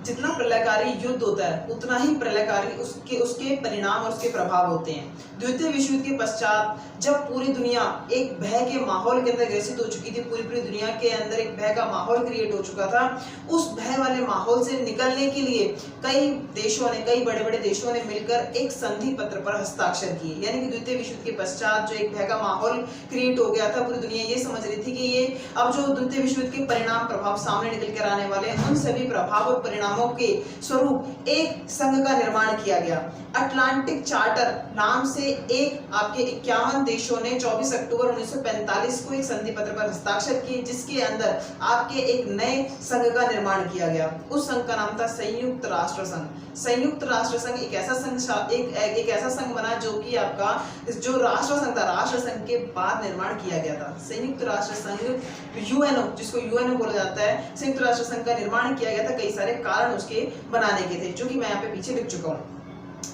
जितना प्रलयकारी युद्ध होता है उतना ही प्रलयकारी उसके परिणाम और उसके प्रभाव होते हैं। द्वितीय विश्व युद्ध के पश्चात जब पूरी दुनिया एक भय के माहौल के अंदर ग्रसित हो चुकी थी, पूरी दुनिया के अंदर एक भय का माहौल क्रिएट हो चुका था, उस भय वाले माहौल से निकलने के लिए कई देशों ने, कई बड़े बड़े देशों ने मिलकर एक संधि पत्र पर हस्ताक्षर किए। यानी कि द्वितीय विश्व युद्ध के पश्चात जो एक भय का माहौल क्रिएट हो गया था, पूरी दुनिया ये समझ रही थी कि ये अब जो द्वितीय विश्व युद्ध के परिणाम प्रभाव सामने निकल कर आने वाले हैं, उन सभी प्रभाव और परिणामों के स्वरूप एक संघ का निर्माण किया गया। अटलांटिक चार्टर नाम से एक आपके 51 देशों ने 24 अक्टूबर 1945 को एक संधि पत्र पर हस्ताक्षर किए, जिसके अंदर आपके एक नए संघ का निर्माण किया गया। उस संघ का नाम था संयुक्त राष्ट्र संघ। संयुक्त राष्ट्र संघ एक ऐसा संघ एक ऐसा संघ बना जो कि आपका जो राष्ट्र संघ था, राष्ट्र संघ के बाद निर्माण किया गया था। संयुक्त राष्ट्र संघ यूएनओ, जिसको यूएनओ बोला जाता है, संयुक्त राष्ट्र संघ का निर्माण किया गया था। कई सारे कारण उसके बनाने के थे, जो कि मैं यहाँ पे पीछे लिख चुका हूँ।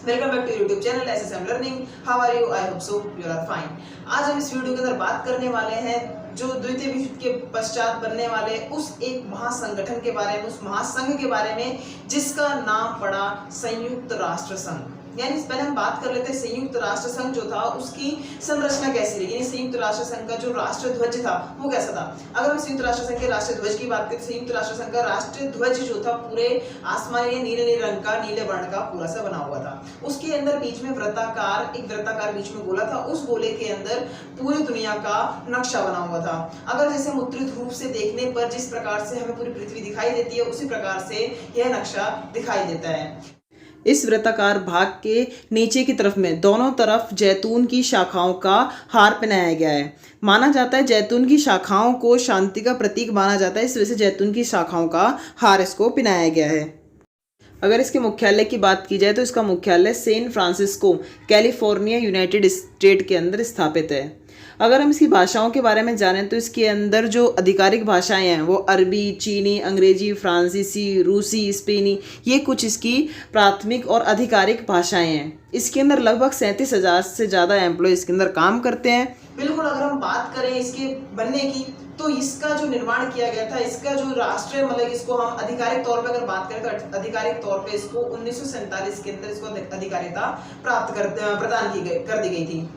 Welcome back to YouTube channel SSM learning. How are you? I hope so you are fine. आज हम इस वीडियो के अंदर बात करने वाले हैं जो द्वितीय विश्व युद्ध के पश्चात बनने वाले उस एक महासंगठन के बारे में, उस महासंघ के बारे में, जिसका नाम पड़ा संयुक्त राष्ट्र संघ। यानी पहले हम बात कर लेते हैं संयुक्त राष्ट्र संघ जो था उसकी संरचना कैसी रही। यानी संयुक्त राष्ट्र संघ का जो राष्ट्र ध्वज था वो कैसा था। अगर हम संयुक्त राष्ट्र संघ के राष्ट्र ध्वज की बात करें, संयुक्त राष्ट्र संघ का राष्ट्र ध्वज जो था पूरे आसमानी नीले रंग का, नीले वर्ण का पूरा सा बना हुआ था। उसके अंदर बीच में वृत्ताकार, एक वृत्ताकार बीच में गोला था। उस गोले के अंदर पूरी दुनिया का नक्शा बना हुआ था। अगर जैसे हम उत्तरित रूप से देखने पर जिस प्रकार से हमें पूरी पृथ्वी दिखाई देती है, उसी प्रकार से यह नक्शा दिखाई देता है। इस वृत्ताकार भाग के नीचे की तरफ में दोनों तरफ जैतून की शाखाओं का हार पहनाया गया है। माना जाता है जैतून की शाखाओं को शांति का प्रतीक माना जाता है, इस वजह से जैतून की शाखाओं का हार इसको पहनाया गया है। अगर इसके मुख्यालय की बात की जाए तो इसका मुख्यालय San Francisco, California, United State के अंदर स्थापित है। अगर हम इसकी भाषाओं के बारे में जानें तो इसके अंदर जो आधिकारिक भाषाएं हैं वो अरबी, चीनी, अंग्रेजी, फ्रांसीसी, रूसी, स्पेनी, ये कुछ इसकी प्राथमिक और आधिकारिक भाषाएं हैं। इसके अंदर लगभग 37,000 से ज़्यादा एम्प्लॉय इसके अंदर काम करते हैं। बिल्कुल, अगर हम बात करें इसके बनने की तो इसका जो निर्माण किया गया था, इसका जो राष्ट्रीय मतलब इसको हम आधिकारिक तौर पर अगर बात करें तो आधिकारिक तौर पे इसको 1947 के अंदर इसको अधिकारिता प्रदान कर दी गई थी।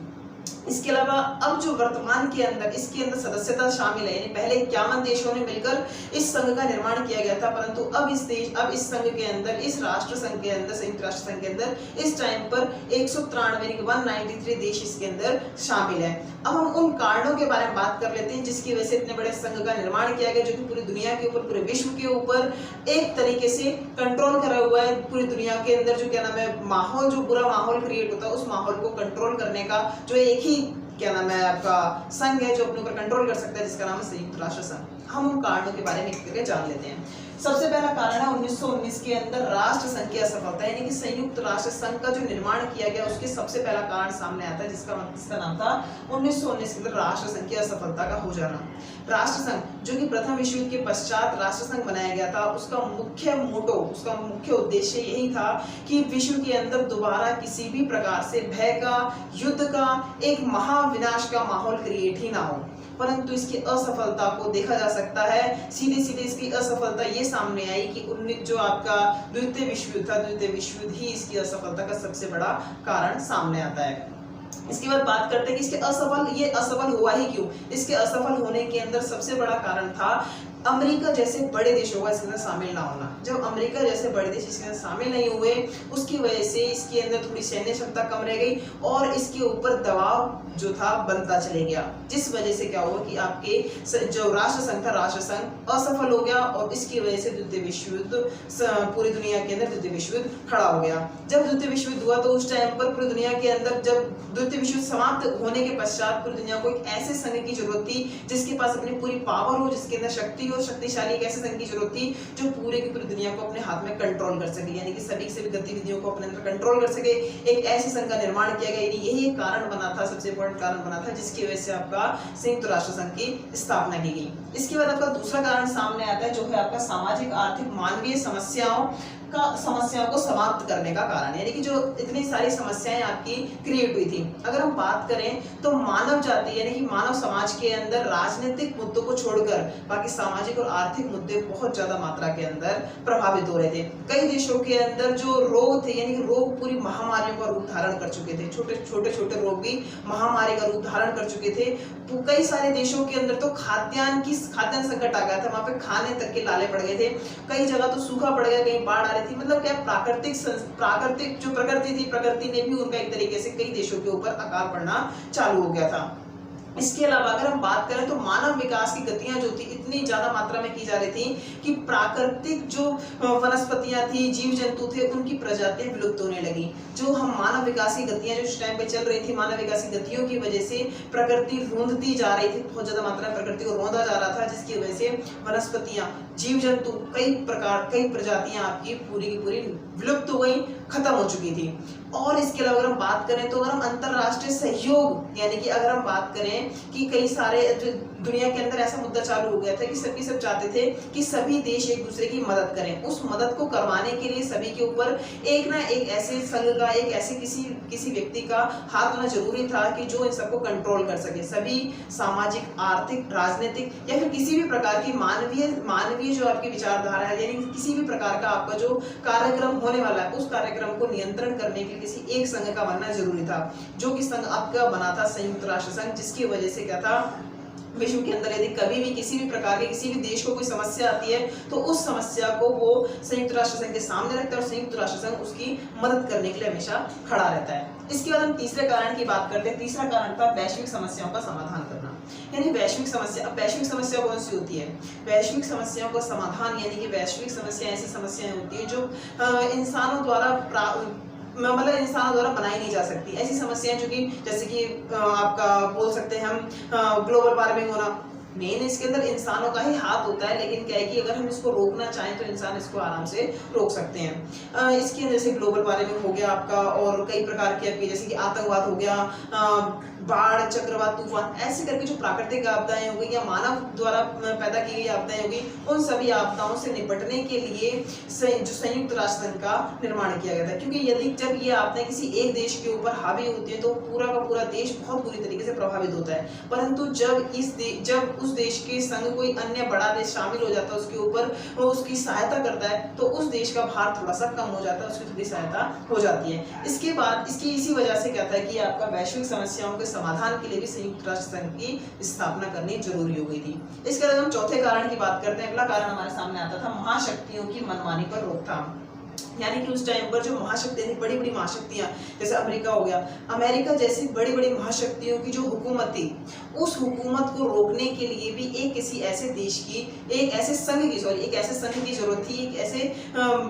इसके अलावा अब जो वर्तमान के अंदर इसके अंदर सदस्यता शामिल है, यानी पहले 51 देशों ने मिलकर इस संघ का निर्माण किया गया था, परंतु अब इस संघ के अंदर, इस राष्ट्र संघ के अंदर, संयुक्त राष्ट्र संघ के अंदर इस टाइम पर 193 देश इसके अंदर शामिल है। अब हम उन कारणों के बारे में बात कर लेते हैं जिसकी वजह से इतने बड़े संघ का निर्माण किया गया, जो कि पूरी दुनिया के ऊपर, पूरे विश्व के ऊपर एक तरीके से कंट्रोल करा हुआ है। पूरी दुनिया के अंदर जो क्या नाम है माहौल, जो बुरा माहौल क्रिएट होता है, उस माहौल को कंट्रोल करने का जो एक ही क्या नाम है आपका संघ है जो अपने ऊपर कंट्रोल कर सकता है, जिसका नाम है संयुक्त राष्ट्र संघ। हम उन कारणों के बारे में एक करके जान लेते हैं। सबसे पहला कारण है 1919 के अंदर राष्ट्र संघ की असफलता, यानी कि संयुक्त राष्ट्र संघ का जो निर्माण किया गया उसके सबसे पहला कारण सामने आता है, जिसका नाम था 1919 के अंदर राष्ट्र संघ की असफलता का हो जाना। राष्ट्र संघ जो कि प्रथम विश्व युद्ध के पश्चात राष्ट्र संघ बनाया गया था, उसका मुख्य मोटो, उसका मुख्य उद्देश्य यही था कि विश्व के अंदर दोबारा किसी भी प्रकार से भय का, युद्ध का, एक महाविनाश का माहौल क्रिएट ही ना हो। परंतु इसकी असफलता को देखा जा सकता है, सीधे सीधे इसकी असफलता ये सामने आई कि जो आपका द्वितीय विश्व युद्ध था, द्वितीय विश्व युद्ध ही इसकी असफलता का सबसे बड़ा कारण सामने आता है। इसके बाद बात करते हैं कि ये असफल हुआ ही क्यों। इसके असफल होने के अंदर सबसे बड़ा कारण था अमेरिका जैसे बड़े देशों का इसके अंदर शामिल ना होना। जब अमेरिका जैसे बड़े देश इसके अंदर शामिल नहीं हुए, उसकी वजह से इसके अंदर थोड़ी सैन्य क्षमता कम रह गई और इसके ऊपर दबाव जो था बनता चले गया, जिस वजह से क्या हुआ कि आपके जो राष्ट्र संघ था, राष्ट्र संघ असफल हो गया और इसकी वजह से द्वितीय विश्व युद्ध, पूरी दुनिया के अंदर द्वितीय विश्व युद्ध खड़ा हो गया। जब द्वितीय विश्व युद्ध हुआ तो उस टाइम पर पूरी दुनिया के अंदर, जब द्वितीय विश्व युद्ध समाप्त होने के पश्चात पूरी दुनिया को एक ऐसे संघ की जरूरत थी जिसके पास अपनी पूरी पावर हो, जिसके अंदर शक्ति और शक्तिशाली एक ऐसे संघ की जरूरत थी जो पूरे की पूरी दुनिया को अपने हाथ में कंट्रोल कर सके, यानी कि सभी गतिविधियों को अपने अंदर कंट्रोल कर सके। एक ऐसे संघ का निर्माण किया गया, यही एक कारण बना था, सबसे इंपॉर्टेंट कारण बना था, जिसकी वजह से आपका संयुक्त राष्ट्र संघ की स्थापना की गई। इसके बाद आपका दूसरा कारण सामने आता है जो है आपका सामाजिक, आर्थिक, मानवीय समस्याओं का समस्याओं को समाप्त करने का कारण, यानी कि जो इतनी सारी समस्याएं आपकी क्रिएट हुई थी। अगर हम बात करें तो मानव जाति यानी कि मानव समाज के अंदर राजनीतिक मुद्दों को छोड़कर बाकी सामाजिक और आर्थिक मुद्दे बहुत ज्यादा मात्रा के अंदर प्रभावित हो रहे थे। कई देशों के अंदर जो रोग थे यानी कि रोग पूरी महामारियों का रूप धारण कर चुके थे, छोटे रोग भी महामारी का रूप धारण कर चुके थे। तो कई सारे देशों के अंदर तो खाद्यान्न संकट आ गया था, वहां पे खाने तक के लाले पड़ गए थे। कई जगह तो सूखा पड़ गया, कहीं बाढ़ आ रही थी। मतलब क्या प्राकृतिक जो प्रकृति थी, प्रकृति ने भी उनका एक तरीके से कई देशों के ऊपर अकाल पड़ना चालू हो गया था। इसके अलावा अगर हम बात करें तो मानव विकास की गतियां जो थी इतनी ज्यादा मात्रा में की जा रही थी कि प्राकृतिक जो वनस्पतियां थी, जीव जंतु थे, उनकी प्रजातियां विलुप्त होने लगी। जो हम मानव विकास की गतियां जो इस टाइम पे चल रही थी, मानव विकास की गतियों की वजह से प्रकृति रूंधती जा रही थी, बहुत ज्यादा मात्रा में प्रकृति को रौंदा जा रहा था, जिसकी वजह से वनस्पतियां, जीव जंतु, कई प्रजातियां आपकी पूरी की पूरी विलुप्त हो गई, खत्म हो चुकी थी। और इसके अलावा अगर हम बात करें तो अगर हम अंतरराष्ट्रीय सहयोग यानी कि अगर हम बात करें कि कई सारे दुनिया के अंदर ऐसा मुद्दा चालू हो गया था कि सब चाहते थे कि सभी देश एक दूसरे की मदद करें। उस मदद को करवाने के लिए सभी के ऊपर एक ना एक ऐसे संघ का, एक ऐसे किसी व्यक्ति का हाथ होना जरूरी था कि जो इन सबको कंट्रोल कर सके। सभी सामाजिक, आर्थिक, राजनीतिक या फिर किसी भी प्रकार की मानवीय जो आपकी विचारधारा है, यानी किसी भी प्रकार का आपका जो कार्यक्रम होने वाला है, उस कार्यक्रम को नियंत्रण करने के लिए किसी एक संघ का बनना जरूरी था, जो कि संघ आपका बना था संयुक्त राष्ट्र संघ, जिसकी वजह से क्या था, विश्व के अंदर यदि कभी भी किसी भी प्रकार के किसी भी देश को कोई समस्या आती है तो उस समस्या को वो संयुक्त राष्ट्र संघ के सामने रखता है और संयुक्त राष्ट्र संघ उसकी मदद करने के लिए हमेशा खड़ा रहता है। इसके बाद हम तीसरे कारण की बात करते हैं। तीसरा कारण था वैश्विक समस्याओं का समाधान करना, यानी वैश्विक समस्या। अब वैश्विक समस्या कौन सी होती है? वैश्विक समस्याओं का समाधान यानी कि वैश्विक समस्या ऐसी समस्याएं होती है जो इंसानों द्वारा बनाई नहीं जा सकती। ऐसी समस्याएं जो कि जैसे कि आपका बोल सकते हैं हम ग्लोबल वार्मिंग होना। मेन इसके अंदर इंसानों का ही हाथ होता है, लेकिन क्या है कि अगर हम इसको रोकना चाहें तो इंसान इसको आराम से रोक सकते हैं। इसके अंदर जैसे ग्लोबल वार्मिंग हो गया आपका, और कई प्रकार के आपके जैसे कि आतंकवाद हो गया, बाढ़, चक्रवात, तूफान, ऐसे करके जो प्राकृतिक आपदाएं हो गई या मानव द्वारा पैदा की गई आपदाएं हो गई, उन सभी आपदाओं से निपटने के लिए जो संयुक्त राष्ट्र संघ का निर्माण किया गया था। क्योंकि यदि जब ये आपदाएं किसी एक देश के ऊपर हावी होती है तो पूरा का पूरा देश बहुत बुरी तरीके से प्रभावित होता है। परंतु जब उस देश के संग कोई अन्य बड़ा देश शामिल हो जाता है, उसके ऊपर वो उसकी सहायता करता है, तो उस देश का भार थोड़ा सा कम हो जाता है, उसकी थोड़ी सहायता हो जाती है। इसके बाद इसकी इसी वजह से क्या था कि आपका वैश्विक समस्याओं के समाधान के लिए भी संयुक्त राष्ट्र संघ की स्थापना करनी जरूरी हो गई थी। इसके बाद हम चौथे कारण की बात करते हैं। अगला कारण हमारे सामने आता था महाशक्तियों की मनमानी पर रोकथाम। यानी कि उस टाइम पर जो महाशक्तियां थी, बड़ी बड़ी महाशक्तियां, जैसे अमेरिका हो गया, अमेरिका जैसी बड़ी बड़ी महाशक्तियों की जो हुकूमत थी, उस हुकूमत को रोकने के लिए भी एक ऐसे ऐसे संघ की जरूरत थी, एक ऐसे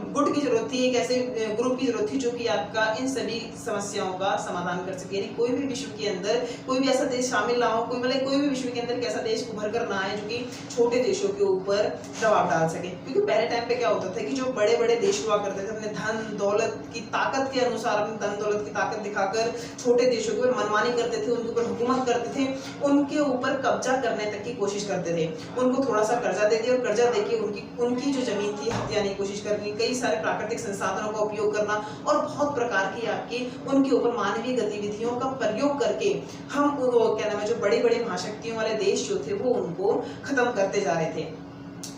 गुट की जरूरत थी, एक ऐसे ग्रुप की जरूरत थी जो कि आपका इन सभी समस्याओं का समाधान कर सके। यानी कोई भी विश्व के अंदर कोई भी ऐसा देश शामिल ना हो, कोई भी विश्व के अंदर ऐसा देश उभर कर ना आए जो कि छोटे देशों के ऊपर दबाव डाल सके। क्योंकि पहले टाइम पे क्या होता था कि जो बड़े बड़े देश हुआ करते थे, अपने धन दौलत की ताकत के अनुसार, अपनी धन दौलत की ताकत दिखाकर छोटे देशों के ऊपर मनमानी करते थे, उनके ऊपर हुकूमत करते थे, उनके ऊपर कब्जा करने तक की कोशिश करते थे। उनको थोड़ा सा कर्जा देते और कर्जा देके उनकी जो जमीन थी हथियाने की कोशिश करनी, कई सारे प्राकृतिक संसाधनों का उपयोग करना और बहुत प्रकार की आपकी उनके ऊपर मानवीय गतिविधियों का प्रयोग करके हम क्या नाम है, जो बड़ी बड़ी महाशक्तियों वाले देश जो थे वो उनको खत्म करते जा रहे थे।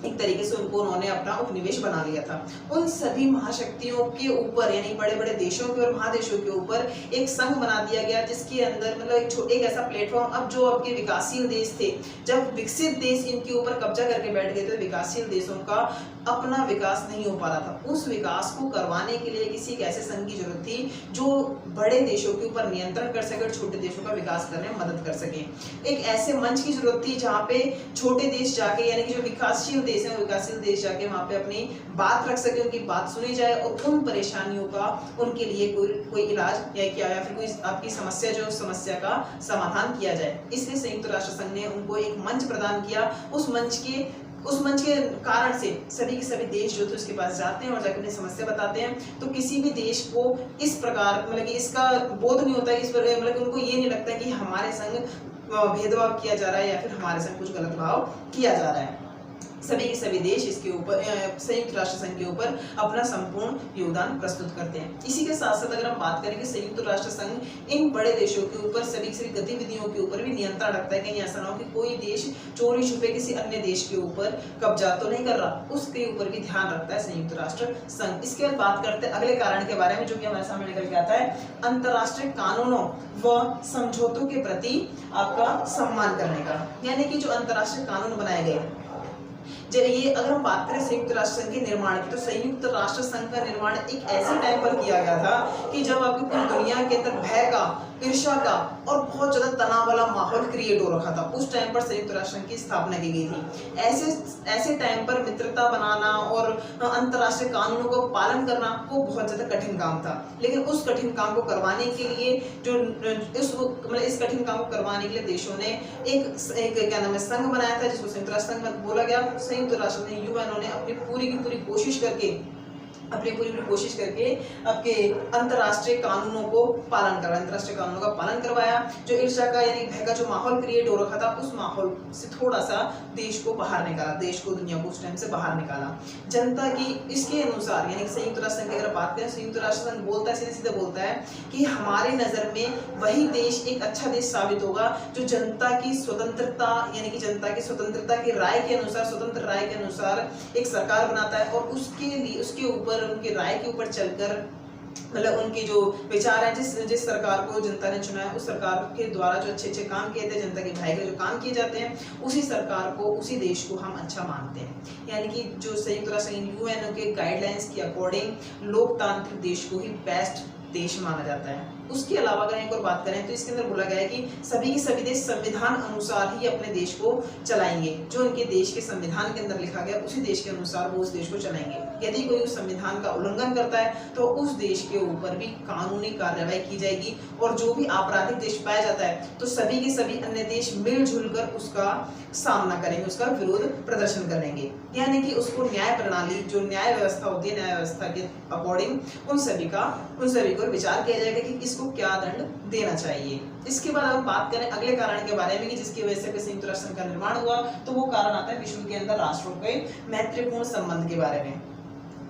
एक तरीके से उनको उन्होंने अपना उपनिवेश बना लिया था। उन सभी महाशक्तियों के ऊपर यानी बड़े बड़े देशों के और महादेशों के ऊपर एक संघ बना दिया गया, जिसके अंदर मतलब एक ऐसा प्लेटफॉर्म, अब जो आपके विकासशील देश थे, जब विकसित देश इनके ऊपर कब्जा करके बैठ गए थे, विकासशील देशों का अपना विकास नहीं हो पा रहा था। उस विकास को करवाने के लिए किसी एक ऐसे संघ की जरूरत थी जो बड़े देशों के ऊपर नियंत्रण कर सके और छोटे देशों का विकास करने में मदद कर सके। एक ऐसे मंच की जरूरत थी जहाँ पे छोटे देश जाके, यानी कि जो विकासशील देश है, विकासशील देश जाके वहाँ पे अपनी बात रख सके, उनकी बात सुनी जाए और उन परेशानियों का उनके लिए कोई इलाज या फिर कोई आपकी समस्या का समाधान किया जाए। इसलिए संयुक्त राष्ट्र संघ ने उनको एक मंच प्रदान किया। उस मंच के कारण से सभी के सभी देश जो थे उसके पास जाते हैं और जाकर अपनी समस्या बताते हैं। तो किसी भी देश को इस प्रकार मतलब कि इसका बोध नहीं होता, इस पर मतलब कि उनको ये नहीं लगता कि हमारे संग भेदभाव किया जा रहा है या फिर हमारे संग कुछ गलत भाव किया जा रहा है। सभी के सभी देश इसके ऊपर संयुक्त राष्ट्र संघ के ऊपर अपना संपूर्ण योगदान प्रस्तुत करते हैं। इसी के साथ साथ अगर हम बात करें कि संयुक्त राष्ट्र संघ इन बड़े देशों के ऊपर सभी गतिविधियों के ऊपर भी नियंत्रण रखता है, कहीं ऐसा ना हो कि कोई देश चोरी छुपे किसी अन्य देश के ऊपर कब्जा तो नहीं कर रहा, उसके ऊपर भी ध्यान रखता है संयुक्त राष्ट्र संघ। इसके बाद बात करते हैं अगले कारण के बारे में, जो कि हमारे सामने निकल के आता है अंतरराष्ट्रीय कानूनों व समझौतों के प्रति आपका सम्मान करने का। यानी कि जो अंतरराष्ट्रीय कानून बनाए गए, जब ये अगर हम बात करें संयुक्त राष्ट्र संघ के निर्माण की, तो संयुक्त राष्ट्र संघ का निर्माण एक ऐसे टाइम पर किया गया था कि जब आपकी पूरी दुनिया के अंदर भय का, ईर्ष्या का और बहुत ज्यादा तनाव वाला माहौल क्रिएट हो रखा था। उस टाइम पर संयुक्त राष्ट्र संघ की स्थापना की गई थी। ऐसे टाइम पर मित्रता बनाना और अंतरराष्ट्रीय कानूनों को पालन करना वो बहुत ज्यादा कठिन काम था। लेकिन उस कठिन काम को करवाने के लिए इस कठिन काम को करवाने के लिए देशों ने एक क्या नाम है संघ बनाया था, जिसको संयुक्त राष्ट्र संघ बोला गया। संयुक्त राष्ट्र में यूएनओ ने अपनी पूरी कोशिश करके आपके अंतरराष्ट्रीय कानूनों को पालन करवाया, अंतरराष्ट्रीय कानूनों का पालन करवाया। जो ईर्ष्या का यानी भय का जो माहौल क्रिएट हो रखा था, उस माहौल से थोड़ा सा देश को बाहर निकाला, देश को, दुनिया को उस टाइम से बाहर निकाला। जनता की इसके अनुसार यानी संयुक्त राष्ट्र संघ की अगर बात करें, संयुक्त राष्ट्र संघ बोलता है, सीधे सीधे बोलता है कि हमारी नजर में वही देश एक अच्छा देश साबित होगा जो जनता की स्वतंत्रता यानी कि जनता की स्वतंत्रता की राय के अनुसार, स्वतंत्र राय के अनुसार एक सरकार बनाता है और उसके ऊपर, उनकी राय के ऊपर चलकर, मतलब उनके जो विचार है, जिस सरकार को जनता ने चुना है, उस सरकार के द्वारा जो अच्छे काम किए थे, जनता के भलाई के जो काम किए जाते हैं, उसी सरकार को, उसी देश को हम अच्छा मानते हैं। यानी कि जो संयुक्त राष्ट्र यूएनओ के गाइडलाइंस के अकॉर्डिंग लोकतांत्रिक देश को ही बेस्ट देश माना जाता है। उसके अलावा अगर एक और बात करें तो इसके अंदर बोला गया है कि सभी के सभी देश संविधान अनुसार ही अपने देश को चलाएंगे। जो उनके देश के संविधान के अंदर लिखा गया उसी देश के अनुसार वो उस देश को चलाएंगे। यदि कोई उस संविधान का उल्लंघन करता है तो उस देश के ऊपर भी कानूनी कार्रवाई की जाएगी और जो भी आपराधिक देश पाया जाता है तो सभी के सभी अन्य देश मिलजुल कर उसका सामना करेंगे, उसका विरोध प्रदर्शन करेंगे। यानी कि उसको न्याय प्रणाली, जो न्याय व्यवस्था होती है, न्याय व्यवस्था के अकॉर्डिंग उन सभी को विचार किया जाएगा कि इसको क्या दंड देना चाहिए। इसके बाद हम बात करें अगले कारण के बारे में कि जिसकी वजह से संयुक्त राष्ट्र संघ का निर्माण हुआ, तो वो कारण आता है विश्व के अंदर राष्ट्रों के मैत्रीपूर्ण संबंध के बारे में।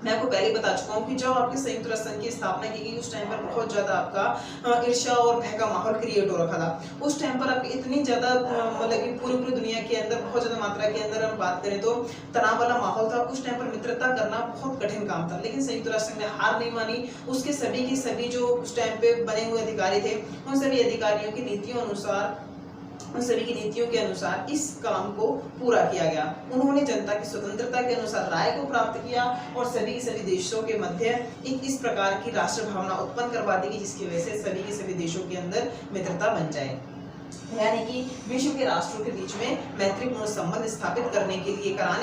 मैं आपको पहले बता चुका हूँ कि जब आपके संयुक्त राष्ट्र संघ की स्थापना की गई उस टाइम पर बहुत ज्यादा आपका ईर्ष्या और भय का माहौल क्रिएट हो रखा था। उस टाइम पर आपकी इतनी ज्यादा मतलब कि पूरी दुनिया के अंदर बहुत ज्यादा मात्रा के अंदर हम बात करें तो तनाव वाला माहौल था। उस टाइम पर मित्रता करना बहुत कठिन काम था, लेकिन संयुक्त राष्ट्र संघ ने हार नहीं मानी। उसके सभी के सभी जो उस टाइम पे बने हुए अधिकारी थे, उन सभी अधिकारियों की नीतियों अनुसार, उन सभी की नीतियों के अनुसार इस काम को पूरा किया गया। उन्होंने जनता की स्वतंत्रता के अनुसार राय को प्राप्त किया और सभी के सभी देशों के मध्य एक इस प्रकार की राष्ट्र भावना उत्पन्न करवा दी जिसकी वजह से सभी के सभी देशों के अंदर मित्रता बन जाए। यानी कि विश्व के राष्ट्रों के बीच में मैत्रीपूर्ण संबंध स्थापित कराने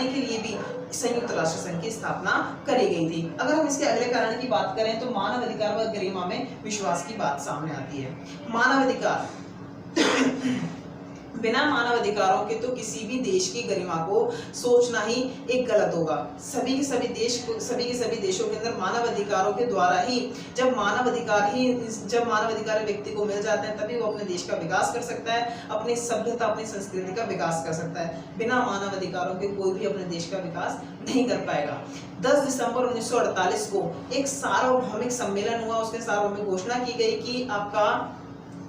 के लिए भी संयुक्त राष्ट्र संघ की स्थापना करी गई थी। अगर हम इसके अगले कारण की बात करें तो मानव अधिकार व गरिमा में विश्वास की बात सामने आती है। मानव अधिकार बिना मानव अधिकारों के तो किसी भी देश की गरिमा को सोचना ही एक गलत होगा। सभी के सभी देशों के अंदर मानव अधिकारों के द्वारा ही जब मानव अधिकार व्यक्ति को मिल जाते हैं तभी वो अपने देश का विकास कर सकता है, अपनी सभ्यता, अपनी संस्कृति का विकास कर सकता है। बिना मानव अधिकारों के कोई भी अपने देश का विकास नहीं कर पाएगा। 10 दिसंबर 1948 को एक सार्वभौमिक सम्मेलन हुआ। उसके सार्वभौमिक घोषणा की गई कि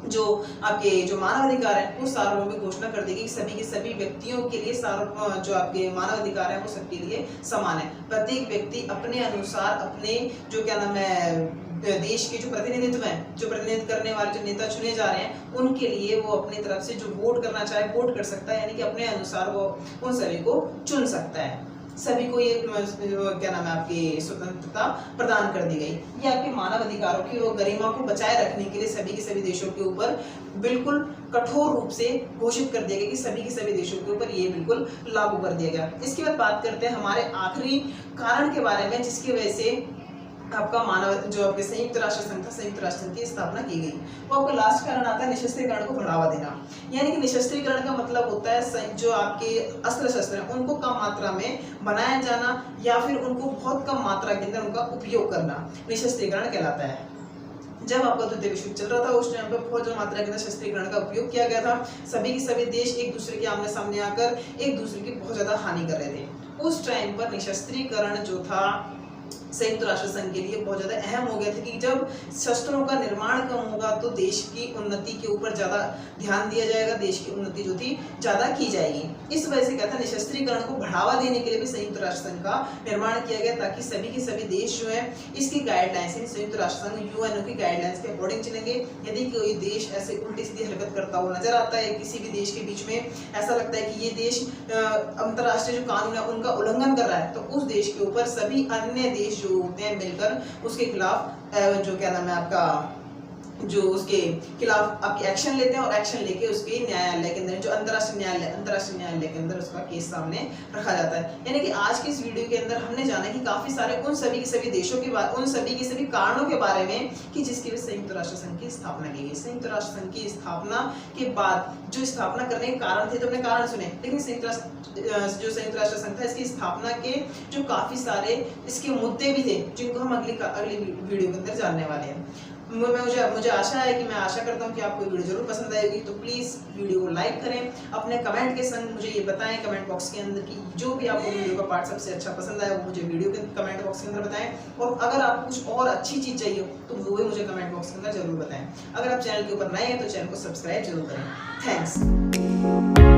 जो मानव अधिकार है वो सार्वभौमिक घोषणा कर देगी कि सभी के सभी व्यक्तियों के लिए जो आपके मानव अधिकार है वो सबके लिए समान है। प्रत्येक व्यक्ति अपने अनुसार अपने जो क्या नाम है देश के जो प्रतिनिधित्व है, जो प्रतिनिधित्व करने वाले जो नेता चुने जा रहे हैं उनके लिए वो अपनी तरफ से जो वोट करना चाहे वोट कर सकता है। यानी कि अपने अनुसार वो उन सभी को चुन सकता है। सभी को ये क्या नाम है आपकी स्वतंत्रता प्रदान कर दी गई। ये आपके मानव अधिकारों की और गरिमा को बचाए रखने के लिए सभी के सभी देशों के ऊपर बिल्कुल कठोर रूप से घोषित कर दिया गया कि सभी के सभी देशों के ऊपर ये बिल्कुल लागू कर दिया गया। इसके बाद बात करते हैं हमारे आखिरी कारण के बारे में जिसकी वजह से आपका जो आपके संयुक्त राष्ट्र संघ था, संयुक्त राष्ट्र संघ की स्थापना की गई। वो आपका लास्ट कारण आता है निशस्त्रीकरण को बढ़ावा देना। यानी कि निशस्त्रीकरण का मतलब होता है जो आपके अस्त्र शस्त्र हैं उनको कम मात्रा में बनाया जाना या फिर उनको बहुत कम मात्रा के अंदर उनका उपयोग करना निशस्त्रीकरण कहलाता है। जब आपका द्वितीय विश्व युद्ध चल रहा था उस टाइम पर बहुत ज्यादा मात्रा के अंदर शस्त्रीकरण का उपयोग किया गया था। सभी के सभी देश एक दूसरे के आमने सामने आकर एक दूसरे की बहुत ज्यादा हानि कर रहे थे। उस टाइम पर निशस्त्रीकरण जो था संयुक्त राष्ट्र संघ के लिए बहुत ज्यादा अहम हो गया था कि जब शस्त्रों का निर्माण कम होगा तो देश की उन्नति के ऊपर ज्यादा ध्यान दिया जाएगा, देश की उन्नति जो थी ज्यादा की जाएगी। इस वजह से क्या था, निशस्त्रीकरण को बढ़ावा देने के लिए भी संयुक्त राष्ट्र संघ का निर्माण किया गया ताकि सभी के सभी देश जो है इसकी गाइडलाइंस, संयुक्त राष्ट्र संघ यूएनओ की गाइडलाइंस के अकॉर्डिंग चलेंगे। यदि कोई देश ऐसे उल्टी सीधी हरकत करता हुआ नजर आता है, किसी भी देश के बीच में ऐसा लगता है कि ये देश अंतर्राष्ट्रीय जो कानून है उनका उल्लंघन कर रहा है, तो उस देश के ऊपर सभी अन्य देश जो होते हैं मिलकर उसके खिलाफ जो क्या नाम है आपका, जो उसके खिलाफ आपके एक्शन लेते हैं और एक्शन लेके उसके न्यायालय के अंदर, जो अंतर्राष्ट्रीय न्यायालय के अंदर उसका केस सामने रखा जाता है। यानी कि आज की इस वीडियो के अंदर हमने जाना कि काफी सारे उन सभी के सभी देशों के बारे, उन सभी के सभी कारणों के बारे में कि जिसकी वजह से संयुक्त राष्ट्र संघ की स्थापना की गई। संयुक्त राष्ट्र संघ की स्थापना के बाद जो स्थापना करने के कारण थे, तो हमने कारण सुने, लेकिन जो संयुक्त राष्ट्र संघ था इसकी स्थापना के जो काफी सारे इसके मुद्दे भी थे जिनको हम अगली वीडियो के अंदर जानने वाले हैं। मुझे आशा है कि मैं आशा करता हूँ कि आपको वीडियो जरूर पसंद आएगी, तो प्लीज़ वीडियो को लाइक करें, अपने कमेंट के संग मुझे ये बताएं कमेंट बॉक्स के अंदर कि जो भी आपको वीडियो का पार्ट सबसे अच्छा पसंद आया वो मुझे वीडियो के कमेंट बॉक्स के अंदर बताएं, और अगर आपको कुछ और अच्छी चीज़ चाहिए तो वो भी मुझे कमेंट बॉक्स के अंदर जरूर बताएं। अगर आप चैनल के ऊपर नए हैं तो चैनल को सब्सक्राइब जरूर करें। थैंक्स।